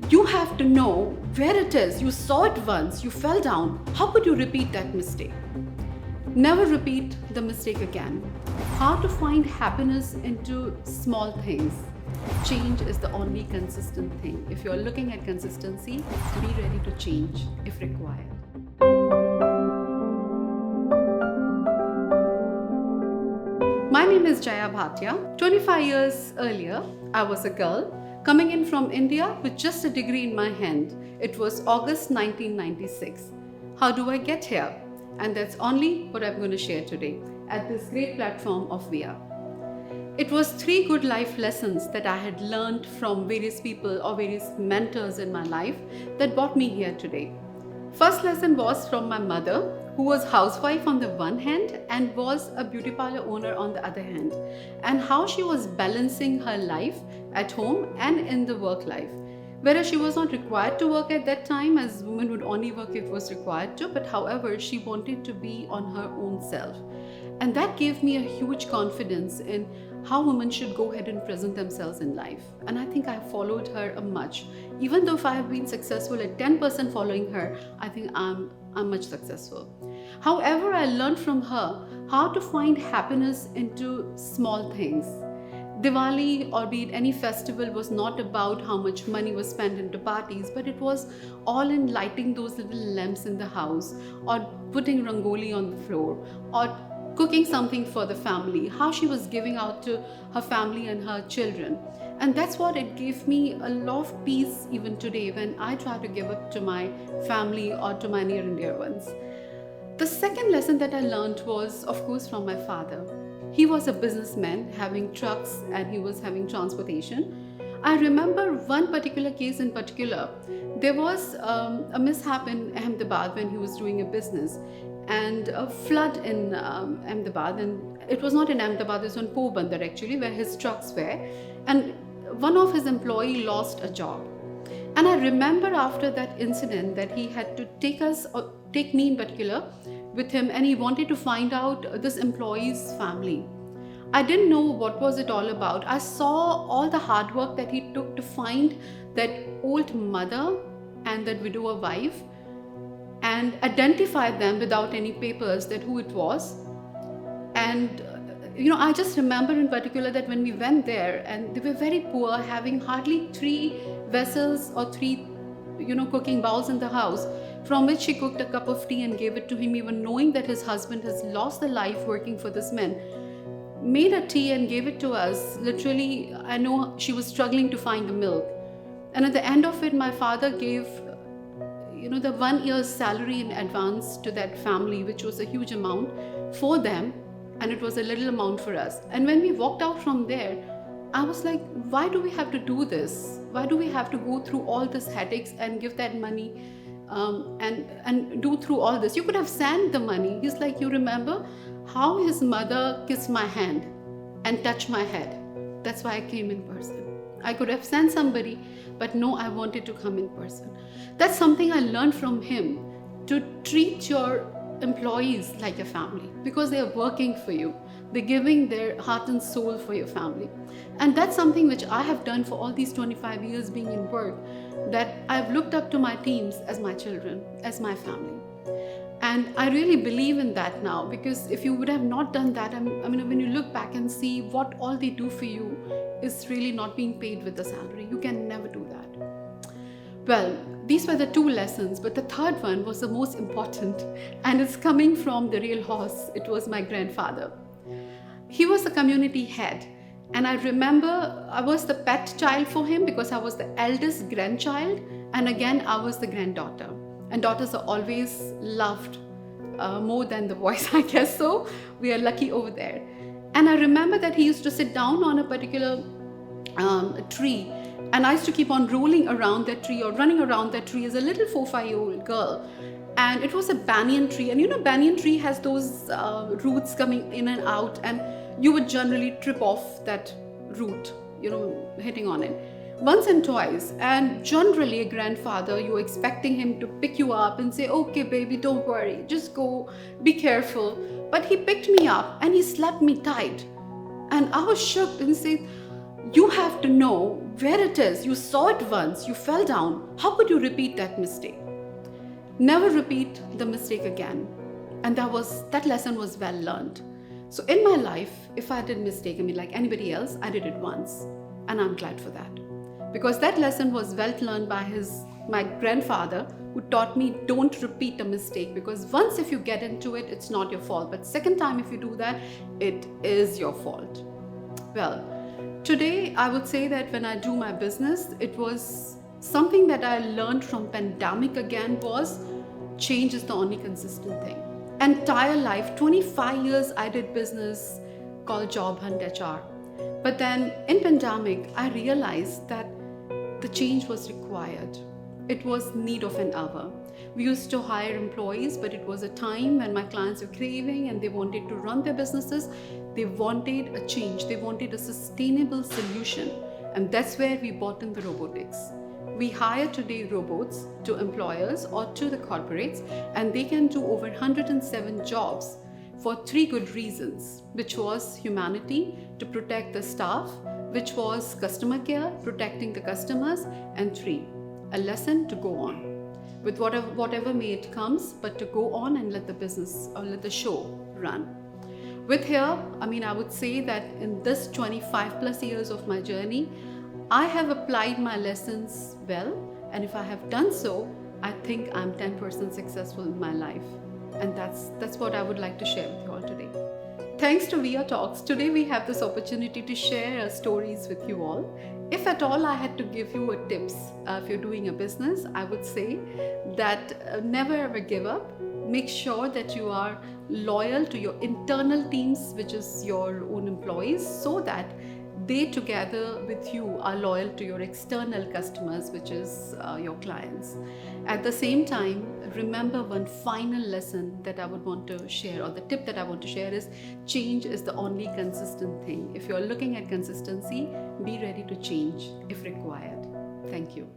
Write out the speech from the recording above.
You have to know where it is. You saw it once, you fell down. How could you repeat that mistake? Never repeat the mistake again. How to find happiness into small things. Change is the only consistent thing. If you're looking at consistency, be ready to change if required. My name is Jaya Bhatia. 25 years earlier, I was a girl coming in from India with just a degree in my hand. It was August 1996. How do I get here? And that's only what I'm going to share today at this great platform of WEA. It was 3 good life lessons that I had learned from various people or various mentors in my life that brought me here today. First lesson was from my mother, who was housewife on the one hand and was a beauty parlor owner on the other hand, and how she was balancing her life at home and in the work life. Whereas she was not required to work at that time, as women would only work if it was required to, but however, she wanted to be on her own self. And that gave me a huge confidence in how women should go ahead and present themselves in life. And I think I followed her much. Even though if I have been successful at 10% following her, I think I'm much successful. However, I learned from her how to find happiness into small things. Diwali, or be it any festival, was not about how much money was spent into parties, but it was all in lighting those little lamps in the house, or putting rangoli on the floor, or cooking something for the family, how she was giving out to her family and her children. And that's what it gave me a lot of peace even today when I try to give up to my family or to my near and dear ones. The second lesson that I learned was, of course, from my father. He was a businessman having trucks and he was having transportation. I remember one particular case in particular. There was a mishap in Ahmedabad when he was doing a business, and a flood in Ahmedabad, and it was not in Ahmedabad, it was in Porbandar actually, where his trucks were, and one of his employees lost a job. And I remember after that incident that he had to take me in particular with him, and he wanted to find out this employee's family. I didn't know what was it all about. I saw all the hard work that he took to find that old mother and that widower wife and identify them without any papers that who it was. And I just remember in particular that when we went there, and they were very poor, having hardly 3 vessels or 3 cooking bowls in the house, from which she cooked a cup of tea and gave it to him, even knowing that his husband has lost the life working for this man. Made a tea and gave it to us. Literally, I know she was struggling to find the milk. And at the end of it, my father gave the 1 year's salary in advance to that family, which was a huge amount for them, and it was a little amount for us. And when we walked out from there, I was like, why do we have to do this? Why do we have to go through all this headaches and give that money and do through all this? You could have sent the money. He's like, you remember how his mother kissed my hand and touched my head? That's why I came in person. I could have sent somebody, but no, I wanted to come in person. That's something I learned from him, to treat your employees like a family, because they are working for you. They're giving their heart and soul for your family. And that's something which I have done for all these 25 years being in work, that I've looked up to my teams as my children, as my family. And I really believe in that now, because if you would have not done that, when you look back and see what all they do for you is really not being paid with the salary. You can never do that. Well, these were the 2 lessons, but the third one was the most important, and it's coming from the real horse. It was my grandfather. He was the community head, and I remember I was the pet child for him because I was the eldest grandchild, and again I was the granddaughter. And daughters are always loved more than the boys, I guess so. We are lucky over there. And I remember that he used to sit down on a particular tree, and I used to keep on rolling around that tree or running around that tree as a little 4-5-year-old girl. And it was a banyan tree, and banyan tree has those roots coming in and out, and you would generally trip off that root, hitting on it once and twice. And generally a grandfather, you're expecting him to pick you up and say, okay baby, don't worry, just go, be careful. But he picked me up and he slapped me tight, and I was shocked and said, You have to know where it is. You saw it once, you fell down. How could you repeat that mistake? Never repeat the mistake again. And that lesson was well learned. So in my life, if I did mistake, like anybody else, I did it once. And I'm glad for that. Because that lesson was well learned by my grandfather, who taught me don't repeat a mistake, because once if you get into it, it's not your fault. But second time if you do that, it is your fault. Well, today I would say that when I do my business, it was something that I learned from pandemic again, was change is the only consistent thing. Entire life, 25 years I did business called Job Hunt HR. But then in pandemic, I realized that the change was required. It was need of an hour. We used to hire employees, but it was a time when my clients were craving and they wanted to run their businesses. They wanted a change. They wanted a sustainable solution. And that's where we brought in the robotics. We hire today robots to employers or to the corporates, and they can do over 107 jobs for 3 good reasons, which was humanity, to protect the staff, which was customer care, protecting the customers, and 3, a lesson to go on. With whatever may it comes, but to go on and let the business or let the show run. With here, I would say that in this 25 plus years of my journey, I have applied my lessons well, and if I have done so, I think I'm 10% successful in my life. And that's what I would like to share with you all today. Thanks to WEA Talks, today we have this opportunity to share our stories with you all. If at all I had to give you a tips, if you're doing a business, I would say that never ever give up. Make sure that you are loyal to your internal teams, which is your own employees, so that they together with you are loyal to your external customers, which is your clients. At the same time, remember one final lesson that I would want to share, or the tip that I want to share is, change is the only consistent thing. If you're looking at consistency, be ready to change if required. Thank you.